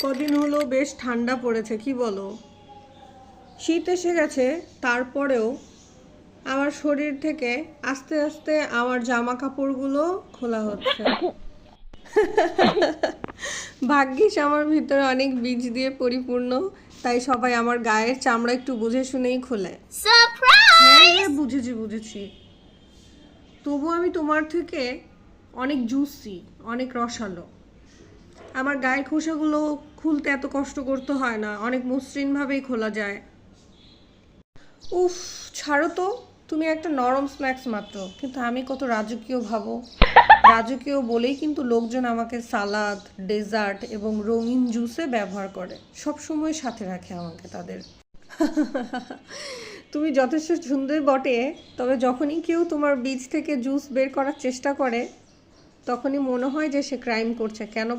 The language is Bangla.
কদিন হলো বেশ ঠান্ডা পড়েছে, কি বলো? শীত এসে গেছে, তারপরেও আমার শরীর থেকে আস্তে আস্তে আমার জামা কাপড়গুলো খোলা হচ্ছে। ভাগ্যিস আমার ভিতরে অনেক বীজ দিয়ে পরিপূর্ণ, তাই সবাই আমার গায়ের চামড়া একটু বুঝে শুনেই খোলে। হ্যাঁ হ্যাঁ, বুঝেছি বুঝেছি। তবু আমি তোমার থেকে অনেক জুসি, অনেক রসালো। আমার গায়ের খোসাগুলো খুলতে এত কষ্ট করতে হয় না, অনেক মসৃণভাবেই খোলা যায়। উফ, ছাড়ো তো। তুমি একটা নরম স্ন্যাক্স মাত্র, কিন্তু আমি কত রাজকীয় ভাবো। রাজকীয় বলেই কিন্তু লোকজন আমাকে সালাদ, ডেজার্ট এবং রঙিন জুসে ব্যবহার করে, সব সময় সাথে রাখে আমাকে তাদের। তুমি যথেষ্ট সুন্দর বটে, তবে যখনই কেউ তোমার বীজ থেকে জুস বের করার চেষ্টা করে, তখনই মনে হয় যে সে ক্রাইম করছে। কেন